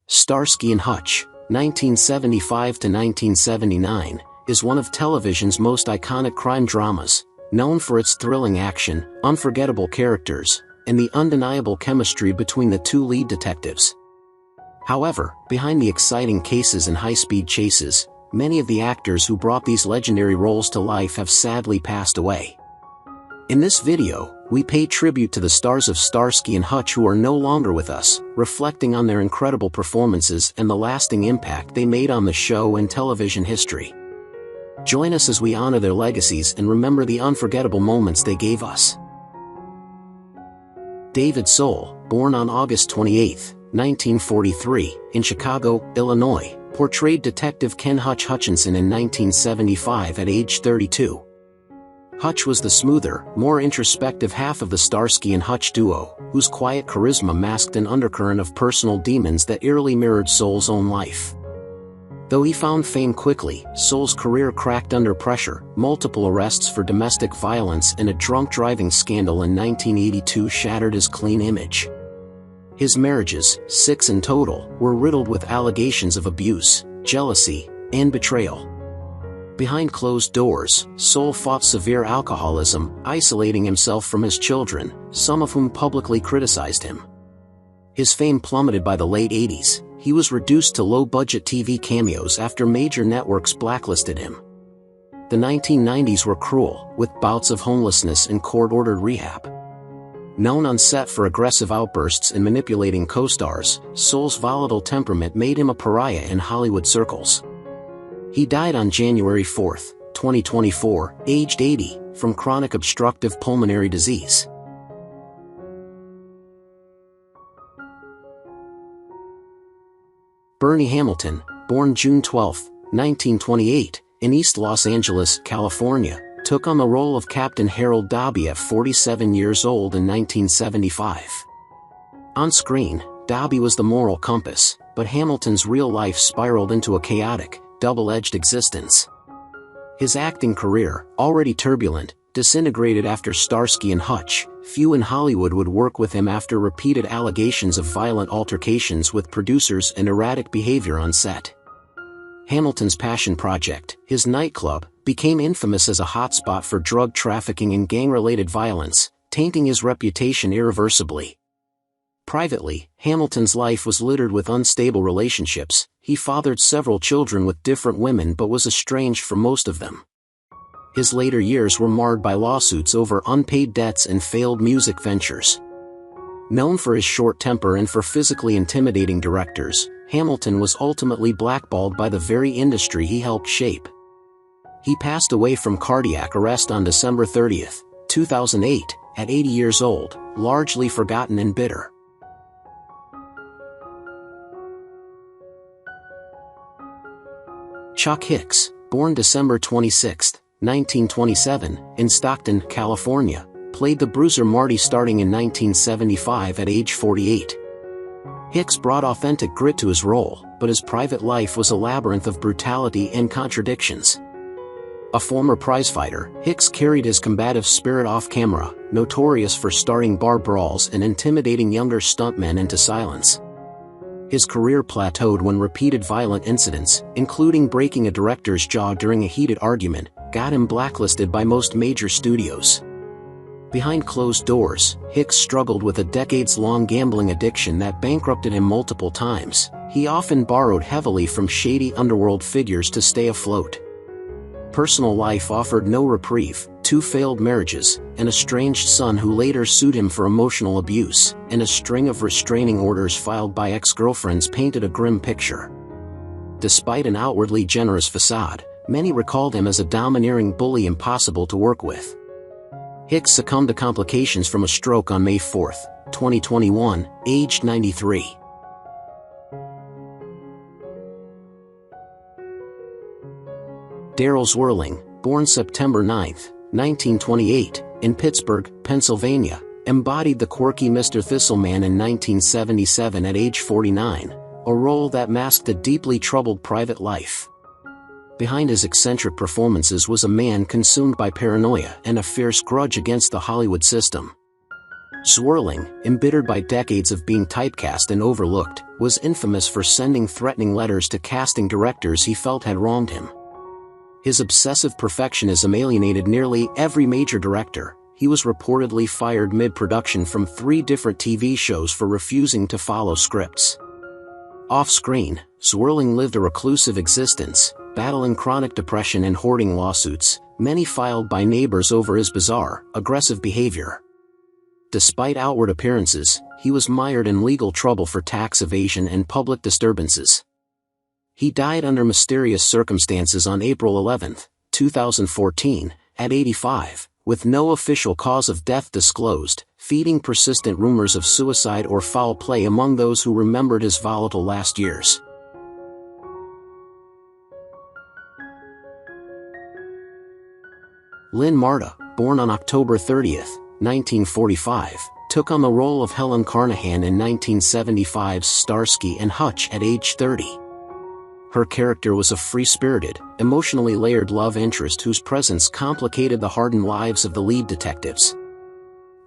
Starsky and Hutch, 1975 to 1979, is one of television's most iconic crime dramas, known for its thrilling action, unforgettable characters, and the undeniable chemistry between the two lead detectives. However, behind the exciting cases and high-speed chases, many of the actors who brought these legendary roles to life have sadly passed away. In this video, we pay tribute to the stars of Starsky and Hutch who are no longer with us, reflecting on their incredible performances and the lasting impact they made on the show and television history. Join us as we honor their legacies and remember the unforgettable moments they gave us. David Soul, born on August 28, 1943, in Chicago, Illinois, portrayed Detective Ken Hutch Hutchinson in 1975 at age 32. Hutch was the smoother, more introspective half of the Starsky and Hutch duo, whose quiet charisma masked an undercurrent of personal demons that eerily mirrored Soul's own life. Though he found fame quickly, Soul's career cracked under pressure. Multiple arrests for domestic violence and a drunk driving scandal in 1982 shattered his clean image. His marriages, 6 in total, were riddled with allegations of abuse, jealousy, and betrayal. Behind closed doors, Soul fought severe alcoholism, isolating himself from his children, some of whom publicly criticized him. His fame plummeted by the late 80s. He was reduced to low-budget TV cameos after major networks blacklisted him. The 1990s were cruel, with bouts of homelessness and court-ordered rehab. Known on set for aggressive outbursts and manipulating co-stars, Soul's volatile temperament made him a pariah in Hollywood circles. He died on January 4, 2024, aged 80, from chronic obstructive pulmonary disease. Bernie Hamilton, born June 12, 1928, in East Los Angeles, California, took on the role of Captain Harold Dobby at 47 years old in 1975. On screen, Dobby was the moral compass, but Hamilton's real life spiraled into a chaotic, double-edged existence. His acting career, already turbulent, disintegrated after Starsky and Hutch. Few in Hollywood would work with him after repeated allegations of violent altercations with producers and erratic behavior on set. Hamilton's passion project, his nightclub, became infamous as a hotspot for drug trafficking and gang-related violence, tainting his reputation irreversibly. Privately, Hamilton's life was littered with unstable relationships. He fathered several children with different women but was estranged from most of them. His later years were marred by lawsuits over unpaid debts and failed music ventures. Known for his short temper and for physically intimidating directors, Hamilton was ultimately blackballed by the very industry he helped shape. He passed away from cardiac arrest on December 30, 2008, at 80 years old, largely forgotten and bitter. Chuck Hicks, born December 26, 1927, in Stockton, California, played the bruiser Marty starting in 1975 at age 48. Hicks brought authentic grit to his role, but his private life was a labyrinth of brutality and contradictions. A former prizefighter, Hicks carried his combative spirit off camera, notorious for starting bar brawls and intimidating younger stuntmen into silence. His career plateaued when repeated violent incidents, including breaking a director's jaw during a heated argument, got him blacklisted by most major studios. Behind closed doors, Hicks struggled with a decades-long gambling addiction that bankrupted him multiple times. He often borrowed heavily from shady underworld figures to stay afloat. Personal life offered no reprieve. 2 failed marriages, an estranged son who later sued him for emotional abuse, and a string of restraining orders filed by ex-girlfriends painted a grim picture. Despite an outwardly generous facade, many recalled him as a domineering bully impossible to work with. Hicks succumbed to complications from a stroke on May 4, 2021, aged 93. Daryl Whirling, born September 9, 1928, in Pittsburgh, Pennsylvania, embodied the quirky Mr. Thistleman in 1977 at age 49, a role that masked a deeply troubled private life. Behind his eccentric performances was a man consumed by paranoia and a fierce grudge against the Hollywood system. Whirling, embittered by decades of being typecast and overlooked, was infamous for sending threatening letters to casting directors he felt had wronged him. His obsessive perfectionism alienated nearly every major director. He was reportedly fired mid-production from 3 different TV shows for refusing to follow scripts. Off-screen, Whirling lived a reclusive existence, battling chronic depression and hoarding lawsuits, many filed by neighbors over his bizarre, aggressive behavior. Despite outward appearances, he was mired in legal trouble for tax evasion and public disturbances. He died under mysterious circumstances on April 11, 2014, at 85, with no official cause of death disclosed, feeding persistent rumors of suicide or foul play among those who remembered his volatile last years. Lynn Marta, born on October 30, 1945, took on the role of Helen Carnahan in 1975's Starsky and Hutch at age 30. Her character was a free-spirited, emotionally layered love interest whose presence complicated the hardened lives of the lead detectives.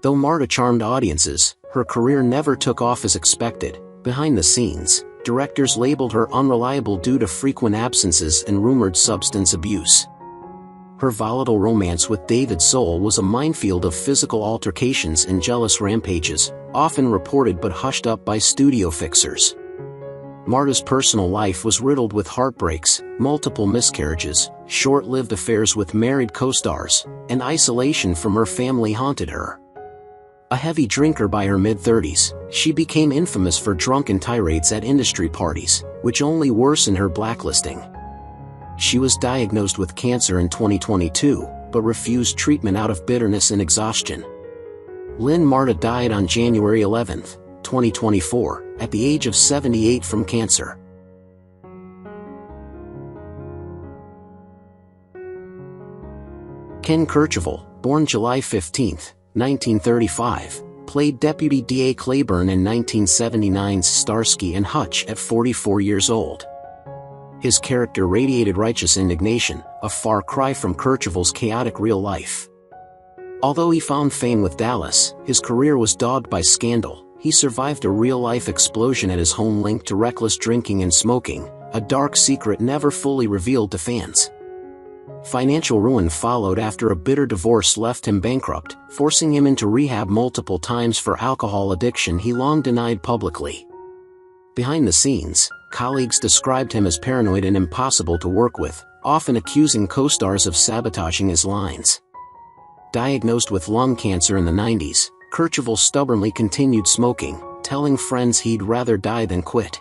Though Marta charmed audiences, her career never took off as expected. Behind the scenes, directors labeled her unreliable due to frequent absences and rumored substance abuse. Her volatile romance with David Soul was a minefield of physical altercations and jealous rampages, often reported but hushed up by studio fixers. Marta's personal life was riddled with heartbreaks, multiple miscarriages, short-lived affairs with married co-stars, and isolation from her family haunted her. A heavy drinker by her mid-30s, she became infamous for drunken tirades at industry parties, which only worsened her blacklisting. She was diagnosed with cancer in 2022, but refused treatment out of bitterness and exhaustion. Lynn Marta died on January 11, 2024, at the age of 78 from cancer. Ken Kirchhoff, born July 15, 1935, played Deputy D.A. Claiborne in 1979's Starsky and Hutch at 44 years old. His character radiated righteous indignation, a far cry from Kirchhoff's chaotic real life. Although he found fame with Dallas, his career was dogged by scandal. He survived a real-life explosion at his home linked to reckless drinking and smoking, a dark secret never fully revealed to fans. Financial ruin followed after a bitter divorce left him bankrupt, forcing him into rehab multiple times for alcohol addiction he long denied publicly. Behind the scenes, colleagues described him as paranoid and impossible to work with, often accusing co-stars of sabotaging his lines. Diagnosed with lung cancer in the 90s, Kirchhoff stubbornly continued smoking, telling friends he'd rather die than quit.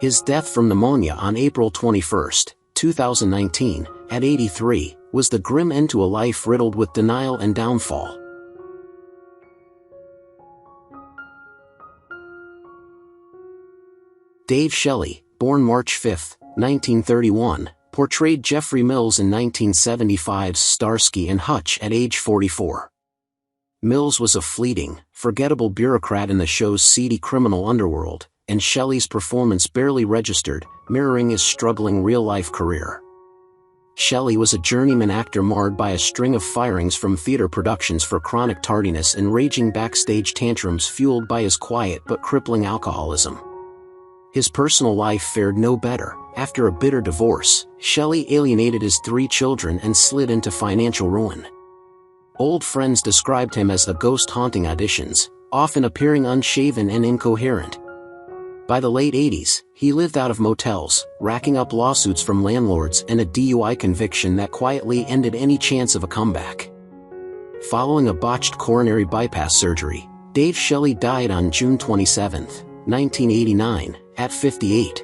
His death from pneumonia on April 21, 2019, at 83, was the grim end to a life riddled with denial and downfall. Dave Shelley, born March 5, 1931, portrayed Jeffrey Mills in 1975's Starsky and Hutch at age 44. Mills was a fleeting, forgettable bureaucrat in the show's seedy criminal underworld, and Shelley's performance barely registered, mirroring his struggling real-life career. Shelley was a journeyman actor marred by a string of firings from theater productions for chronic tardiness and raging backstage tantrums fueled by his quiet but crippling alcoholism. His personal life fared no better. After a bitter divorce, Shelley alienated his 3 children and slid into financial ruin. Old friends described him as a ghost haunting auditions, often appearing unshaven and incoherent. By the late 80s, he lived out of motels, racking up lawsuits from landlords and a DUI conviction that quietly ended any chance of a comeback. Following a botched coronary bypass surgery, Dave Shelley died on June 27, 1989, at 58.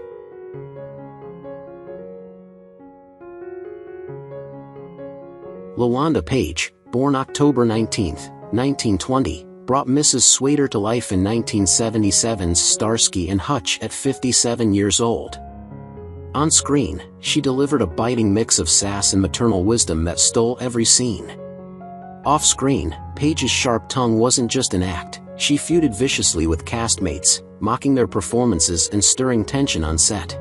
Lwanda Paige, born October 19, 1920, brought Mrs. Swader to life in 1977's Starsky and Hutch at 57 years old. On screen, she delivered a biting mix of sass and maternal wisdom that stole every scene. Off-screen, Paige's sharp tongue wasn't just an act, she feuded viciously with castmates, mocking their performances and stirring tension on set.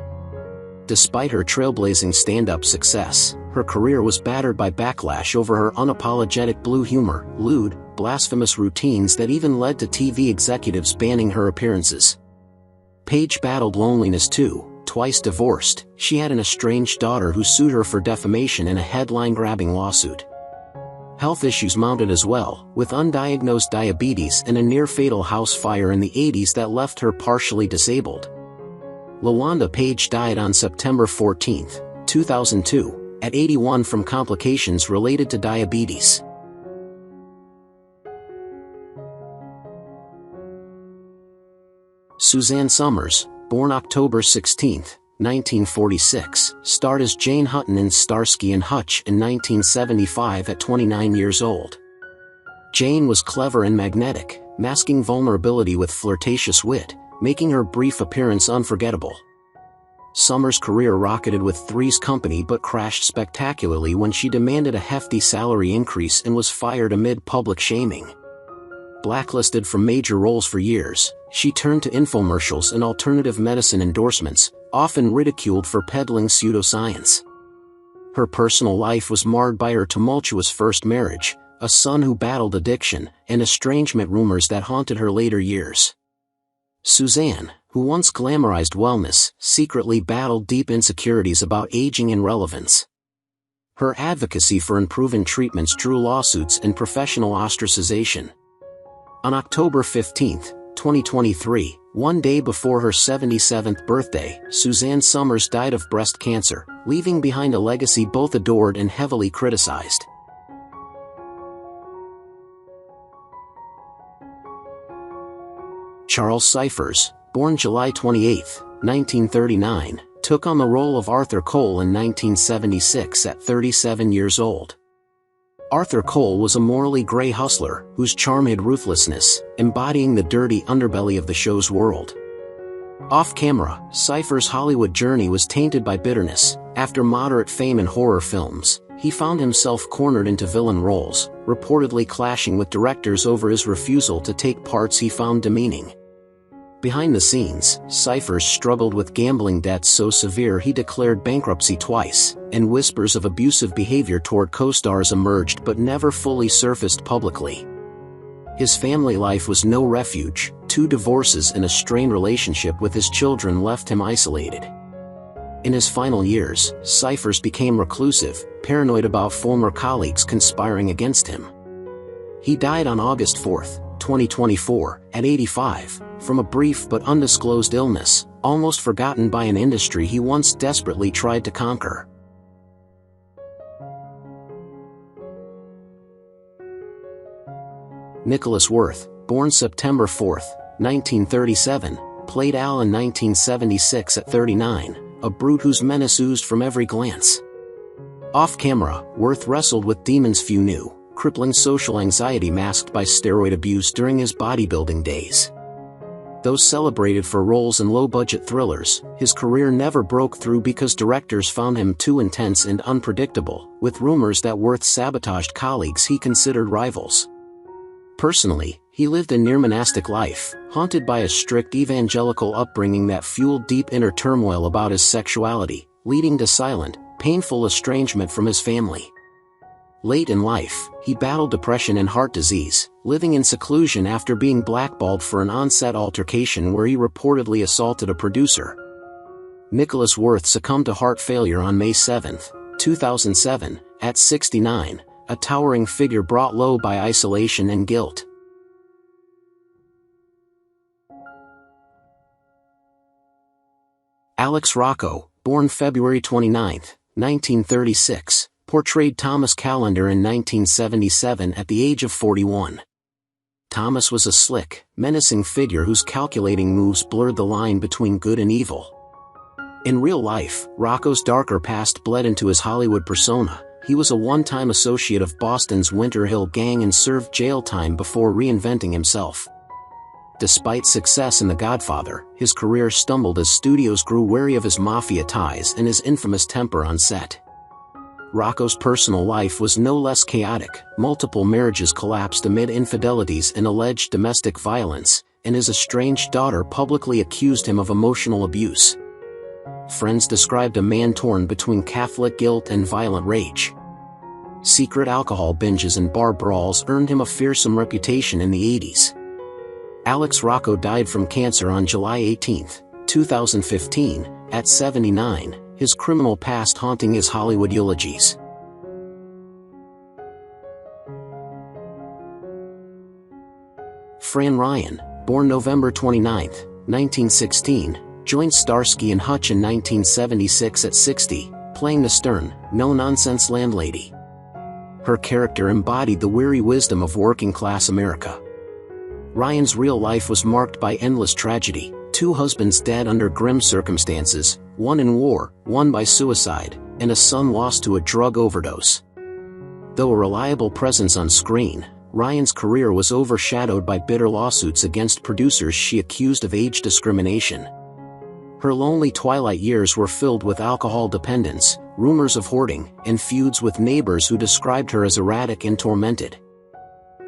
Despite her trailblazing stand-up success, her career was battered by backlash over her unapologetic blue humor, lewd, blasphemous routines that even led to TV executives banning her appearances. Paige battled loneliness too. Twice divorced, she had an estranged daughter who sued her for defamation in a headline-grabbing lawsuit. Health issues mounted as well, with undiagnosed diabetes and a near-fatal house fire in the 80s that left her partially disabled. Lwanda Paige died on September 14, 2002, at 81 from complications related to diabetes. Suzanne Summers, born October 16, 1946, starred as Jane Hutton in Starsky and Hutch in 1975 at 29 years old. Jane was clever and magnetic, masking vulnerability with flirtatious wit, making her brief appearance unforgettable. Summers' career rocketed with Three's Company but crashed spectacularly when she demanded a hefty salary increase and was fired amid public shaming. Blacklisted from major roles for years, she turned to infomercials and alternative medicine endorsements, often ridiculed for peddling pseudoscience. Her personal life was marred by her tumultuous first marriage, a son who battled addiction, and estrangement rumors that haunted her later years. Suzanne, who once glamorized wellness, secretly battled deep insecurities about aging and relevance. Her advocacy for unproven treatments drew lawsuits and professional ostracization. On October 15, 2023, one day before her 77th birthday, Suzanne Summers died of breast cancer, leaving behind a legacy both adored and heavily criticized. Charles Ciphers, born July 28, 1939, took on the role of Arthur Cole in 1976 at 37 years old. Arthur Cole was a morally gray hustler whose charm hid ruthlessness, embodying the dirty underbelly of the show's world. Off-camera, Ciphers' Hollywood journey was tainted by bitterness. After moderate fame in horror films, he found himself cornered into villain roles, reportedly clashing with directors over his refusal to take parts he found demeaning. Behind the scenes, Ciphers struggled with gambling debts so severe he declared bankruptcy twice, and whispers of abusive behavior toward co-stars emerged but never fully surfaced publicly. His family life was no refuge. 2 divorces and a strained relationship with his children left him isolated. In his final years, Ciphers became reclusive, paranoid about former colleagues conspiring against him. He died on August 4, 2024, at 85, from a brief but undisclosed illness, almost forgotten by an industry he once desperately tried to conquer. Nicholas Worth, born September 4, 1937, played Al in 1976 at 39, a brute whose menace oozed from every glance. Off-camera, Worth wrestled with demons few knew, crippling social anxiety masked by steroid abuse during his bodybuilding days. Though celebrated for roles in low-budget thrillers, his career never broke through because directors found him too intense and unpredictable, with rumors that Worth sabotaged colleagues he considered rivals. Personally, he lived a near-monastic life, haunted by a strict evangelical upbringing that fueled deep inner turmoil about his sexuality, leading to silent, painful estrangement from his family. Late in life, he battled depression and heart disease, living in seclusion after being blackballed for an on-set altercation where he reportedly assaulted a producer. Nicholas Worth succumbed to heart failure on May 7, 2007, at 69, a towering figure brought low by isolation and guilt. Alex Roco, born February 29, 1936, portrayed Thomas Callender in 1977 at the age of 41. Thomas was a slick, menacing figure whose calculating moves blurred the line between good and evil. In real life, Roco's darker past bled into his Hollywood persona. He was a one-time associate of Boston's Winter Hill Gang and served jail time before reinventing himself. Despite success in The Godfather, his career stumbled as studios grew wary of his mafia ties and his infamous temper on set. Roco's personal life was no less chaotic. Multiple marriages collapsed amid infidelities and alleged domestic violence, and his estranged daughter publicly accused him of emotional abuse. Friends described a man torn between Catholic guilt and violent rage. Secret alcohol binges and bar brawls earned him a fearsome reputation in the 80s. Alex Roco died from cancer on July 18, 2015, at 79, his criminal past haunting his Hollywood eulogies. Fran Ryan, born November 29, 1916, joined Starsky and Hutch in 1976 at 60, playing the stern, no-nonsense landlady. Her character embodied the weary wisdom of working-class America. Ryan's real life was marked by endless tragedy, 2 husbands dead under grim circumstances, one in war, one by suicide, and a son lost to a drug overdose. Though a reliable presence on screen, Ryan's career was overshadowed by bitter lawsuits against producers she accused of age discrimination. Her lonely twilight years were filled with alcohol dependence, rumors of hoarding, and feuds with neighbors who described her as erratic and tormented.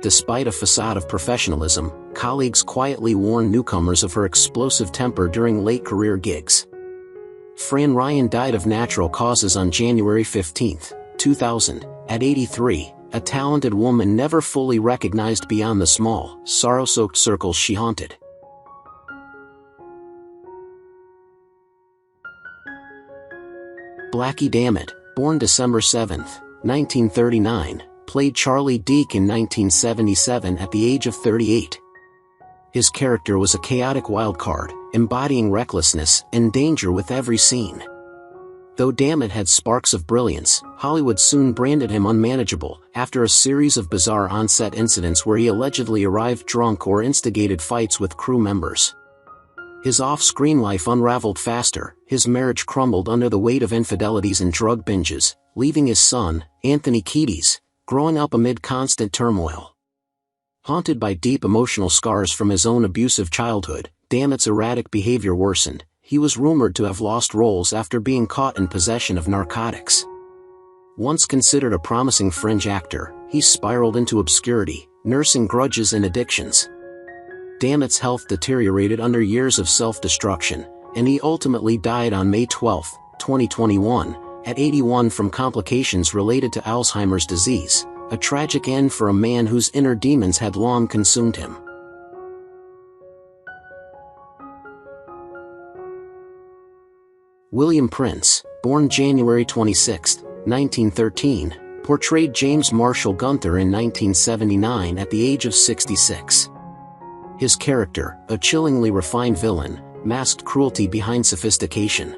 Despite a facade of professionalism, colleagues quietly warned newcomers of her explosive temper during late career gigs. Fran Ryan died of natural causes on January 15, 2000, at 83, a talented woman never fully recognized beyond the small, sorrow-soaked circles she haunted. Blackie Damit, born December 7, 1939, played Charlie Deke in 1977 at the age of 38. His character was a chaotic wildcard, embodying recklessness and danger with every scene. Though Damit had sparks of brilliance, Hollywood soon branded him unmanageable after a series of bizarre on-set incidents where he allegedly arrived drunk or instigated fights with crew members. His off-screen life unraveled faster, his marriage crumbled under the weight of infidelities and drug binges, leaving his son, Anthony Kiedis, growing up amid constant turmoil. Haunted by deep emotional scars from his own abusive childhood, Damit's erratic behavior worsened. He was rumored to have lost roles after being caught in possession of narcotics. Once considered a promising fringe actor, he spiraled into obscurity, nursing grudges and addictions. Damit's health deteriorated under years of self-destruction, and he ultimately died on May 12, 2021, at 81 from complications related to Alzheimer's disease, a tragic end for a man whose inner demons had long consumed him. William Prince, born January 26, 1913, portrayed James Marshall Gunther in 1979 at the age of 66. His character, a chillingly refined villain, masked cruelty behind sophistication.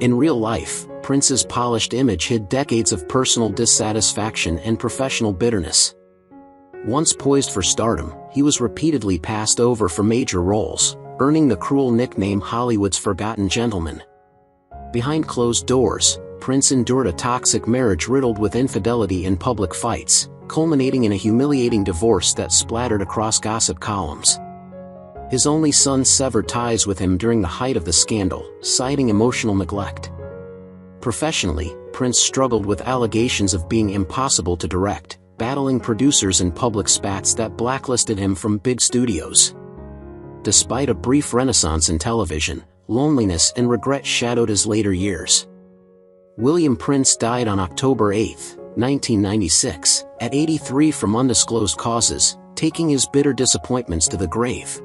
In real life, Prince's polished image hid decades of personal dissatisfaction and professional bitterness. Once poised for stardom, he was repeatedly passed over for major roles, earning the cruel nickname Hollywood's Forgotten Gentleman. Behind closed doors, Prince endured a toxic marriage riddled with infidelity and public fights, culminating in a humiliating divorce that splattered across gossip columns. His only son severed ties with him during the height of the scandal, citing emotional neglect. Professionally, Prince struggled with allegations of being impossible to direct, battling producers and public spats that blacklisted him from big studios. Despite a brief renaissance in television, loneliness and regret shadowed his later years. William Prince died on October 8, 1996, at 83 from undisclosed causes, taking his bitter disappointments to the grave.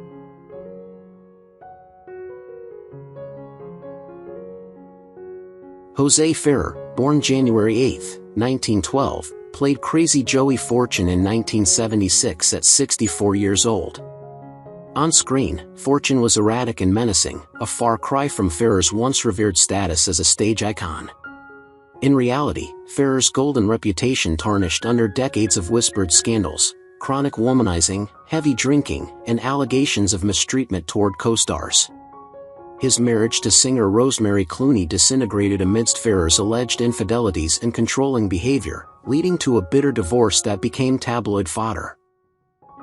Jose Ferrer, born January 8, 1912, played Crazy Joey Fortune in 1976 at 64 years old. On screen, Fortune was erratic and menacing, a far cry from Ferrer's once revered status as a stage icon. In reality, Ferrer's golden reputation tarnished under decades of whispered scandals, chronic womanizing, heavy drinking, and allegations of mistreatment toward co-stars. His marriage to singer Rosemary Clooney disintegrated amidst Ferrer's alleged infidelities and controlling behavior, leading to a bitter divorce that became tabloid fodder.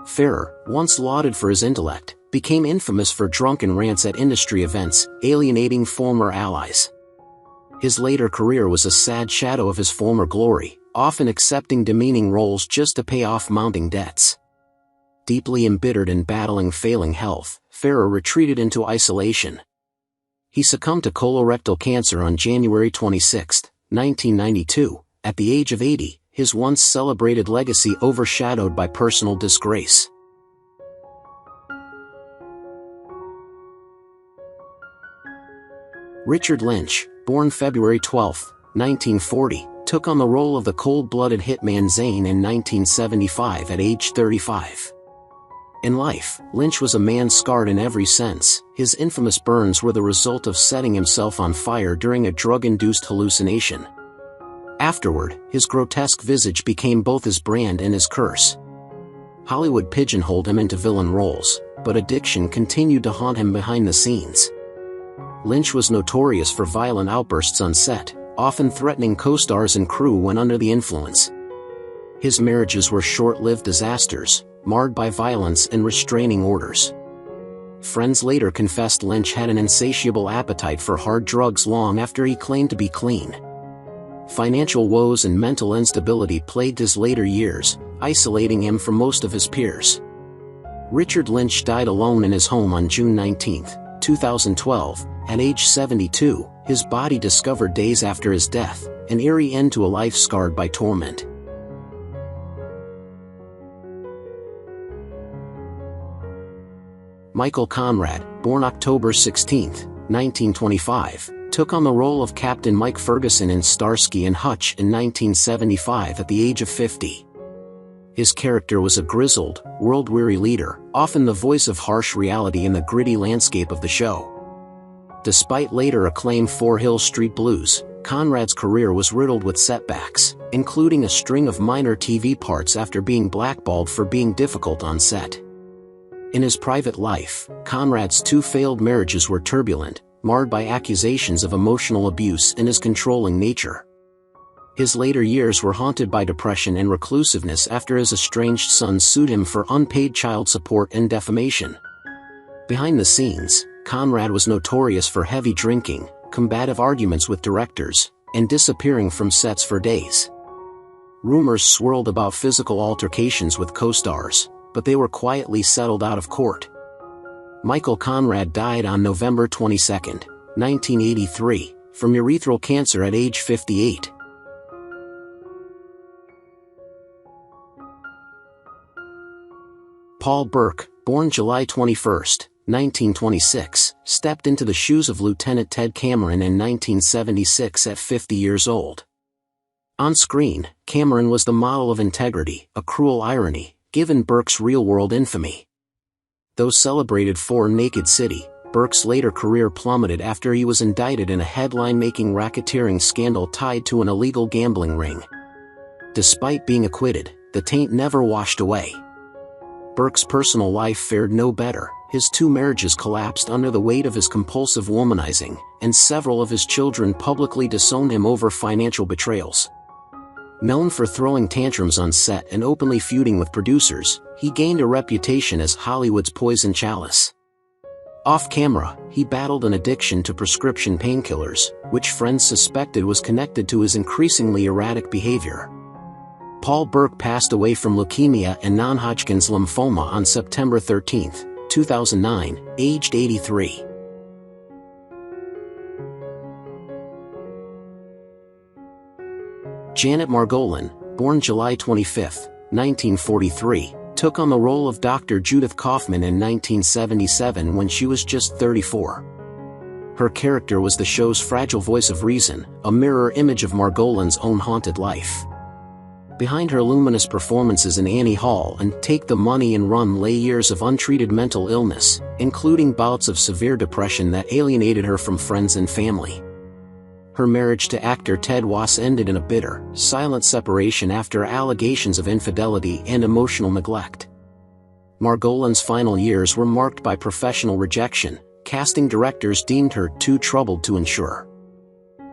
Ferrer, once lauded for his intellect, became infamous for drunken rants at industry events, alienating former allies. His later career was a sad shadow of his former glory, often accepting demeaning roles just to pay off mounting debts. Deeply embittered and battling failing health, Ferrer retreated into isolation. He succumbed to colorectal cancer on January 26, 1992, at the age of 80, his once celebrated legacy overshadowed by personal disgrace. Richard Lynch, born February 12, 1940, took on the role of the cold-blooded hitman Zane in 1975 at age 35. In life, Lynch was a man scarred in every sense. His infamous burns were the result of setting himself on fire during a drug-induced hallucination. Afterward, his grotesque visage became both his brand and his curse. Hollywood pigeonholed him into villain roles, but addiction continued to haunt him behind the scenes. Lynch was notorious for violent outbursts on set, often threatening co-stars and crew when under the influence. His marriages were short-lived disasters, marred by violence and restraining orders. Friends later confessed Lynch had an insatiable appetite for hard drugs long after he claimed to be clean. Financial woes and mental instability plagued his later years, isolating him from most of his peers. Richard Lynch died alone in his home on June 19, 2012, at age 72, his body discovered days after his death, an eerie end to a life scarred by torment. Michael Conrad, born October 16, 1925, took on the role of Captain Mike Ferguson in Starsky and Hutch in 1975 at the age of 50. His character was a grizzled, world-weary leader, often the voice of harsh reality in the gritty landscape of the show. Despite later acclaim for Hill Street Blues, Conrad's career was riddled with setbacks, including a string of minor TV parts after being blackballed for being difficult on set. In his private life, Conrad's two failed marriages were turbulent, marred by accusations of emotional abuse and his controlling nature. His later years were haunted by depression and reclusiveness after his estranged son sued him for unpaid child support and defamation. Behind the scenes, Conrad was notorious for heavy drinking, combative arguments with directors, and disappearing from sets for days. Rumors swirled about physical altercations with co-stars, but they were quietly settled out of court. Michael Conrad died on November 22, 1983, from urethral cancer at age 58. Paul Burke, born July 21, 1926, stepped into the shoes of Lieutenant Ted Cameron in 1976 at 50 years old. On screen, Cameron was the model of integrity, a cruel irony, given Burke's real-world infamy. Though celebrated for Naked City, Burke's later career plummeted after he was indicted in a headline-making racketeering scandal tied to an illegal gambling ring. Despite being acquitted, the taint never washed away. Burke's personal life fared no better. His two marriages collapsed under the weight of his compulsive womanizing, and several of his children publicly disowned him over financial betrayals. Known for throwing tantrums on set and openly feuding with producers, he gained a reputation as Hollywood's poison chalice. Off-camera, he battled an addiction to prescription painkillers, which friends suspected was connected to his increasingly erratic behavior. Paul Burke passed away from leukemia and non-Hodgkin's lymphoma on September 13, 2009, aged 83. Janet Margolan, born July 25, 1943, took on the role of Dr. Judith Kaufman in 1977 when she was just 34. Her character was the show's fragile voice of reason, a mirror image of Margolan's own haunted life. Behind her luminous performances in Annie Hall and Take the Money and Run lay years of untreated mental illness, including bouts of severe depression that alienated her from friends and family. Her marriage to actor Ted Wass ended in a bitter, silent separation after allegations of infidelity and emotional neglect. Margolan's final years were marked by professional rejection. Casting directors deemed her too troubled to insure.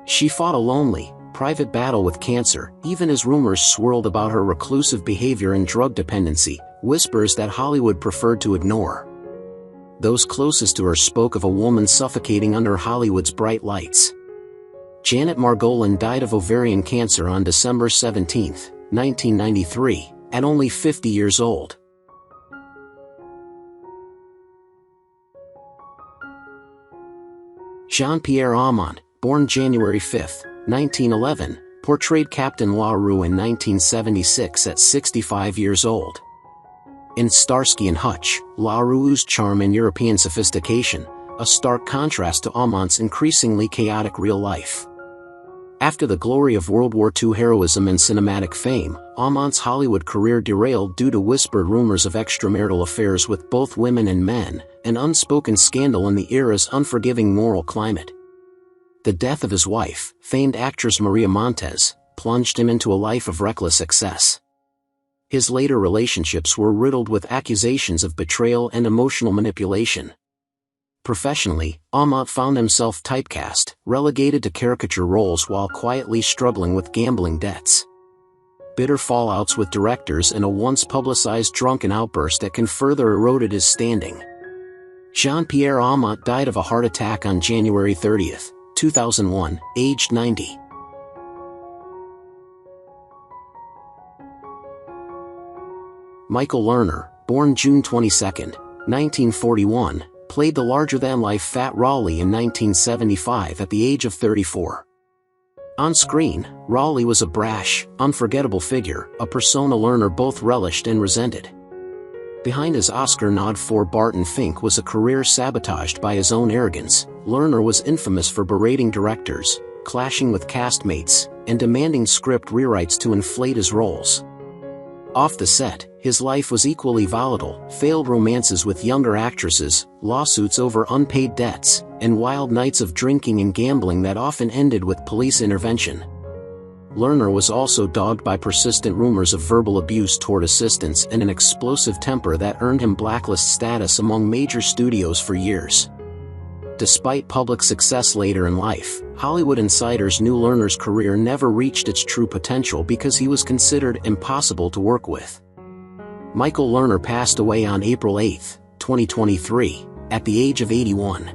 She fought a lonely, private battle with cancer, even as rumors swirled about her reclusive behavior and drug dependency, whispers that Hollywood preferred to ignore. Those closest to her spoke of a woman suffocating under Hollywood's bright lights. Janet Margolan died of ovarian cancer on December 17, 1993, at only 50 years old. Jean-Pierre Aime, born January 5, 1911, portrayed Captain Larue in 1976 at 65 years old. In Starsky and Hutch, Larue's charm and European sophistication, a stark contrast to Aime's increasingly chaotic real life. After the glory of World War II heroism and cinematic fame, Aime's Hollywood career derailed due to whispered rumors of extramarital affairs with both women and men, an unspoken scandal in the era's unforgiving moral climate. The death of his wife, famed actress Maria Montez, plunged him into a life of reckless excess. His later relationships were riddled with accusations of betrayal and emotional manipulation. Professionally, Aime found himself typecast, relegated to caricature roles while quietly struggling with gambling debts. Bitter fallouts with directors and a once-publicized drunken outburst that can further eroded his standing. Jean-Pierre Aime died of a heart attack on January 30, 2001, aged 90. Michael Lerner, born June 22, 1941, played the larger-than-life Fat Raleigh in 1975 at the age of 34. On screen, Raleigh was a brash, unforgettable figure, a persona Lerner both relished and resented. Behind his Oscar nod for Barton Fink was a career sabotaged by his own arrogance. Lerner was infamous for berating directors, clashing with castmates, and demanding script rewrites to inflate his roles. Off the set, his life was equally volatile: failed romances with younger actresses, lawsuits over unpaid debts, and wild nights of drinking and gambling that often ended with police intervention. Lerner was also dogged by persistent rumors of verbal abuse toward assistants and an explosive temper that earned him blacklist status among major studios for years. Despite public success later in life, Hollywood insiders knew Lerner's career never reached its true potential because he was considered impossible to work with. Michael Lerner passed away on April 8, 2023, at the age of 81.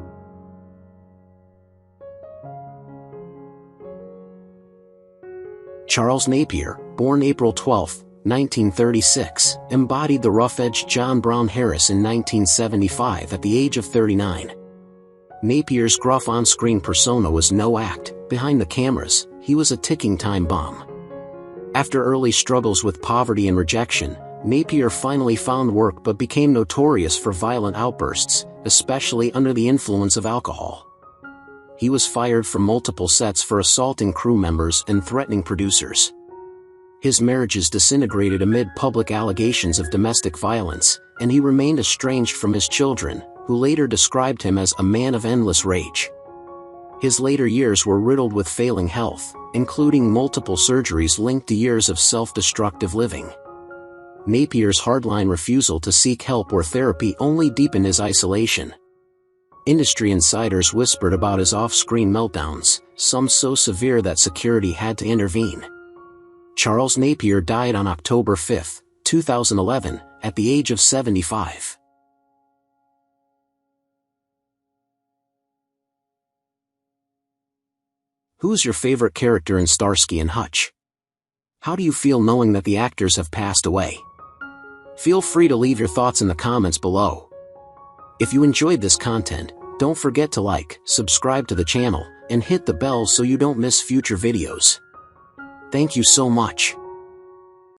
Charles Napier, born April 12, 1936, embodied the rough-edged John Brown Harris in 1975 at the age of 39. Napier's gruff on-screen persona was no act. Behind the cameras, he was a ticking time bomb. After early struggles with poverty and rejection, Napier finally found work but became notorious for violent outbursts, especially under the influence of alcohol. He was fired from multiple sets for assaulting crew members and threatening producers. His marriages disintegrated amid public allegations of domestic violence, and he remained estranged from his children, who later described him as a man of endless rage. His later years were riddled with failing health, including multiple surgeries linked to years of self-destructive living. Napier's hardline refusal to seek help or therapy only deepened his isolation. Industry insiders whispered about his off-screen meltdowns, some so severe that security had to intervene. Charles Napier died on October 5, 2011, at the age of 75. Who's your favorite character in Starsky and Hutch? How do you feel knowing that the actors have passed away? Feel free to leave your thoughts in the comments below. If you enjoyed this content, don't forget to like, subscribe to the channel, and hit the bell so you don't miss future videos. Thank you so much.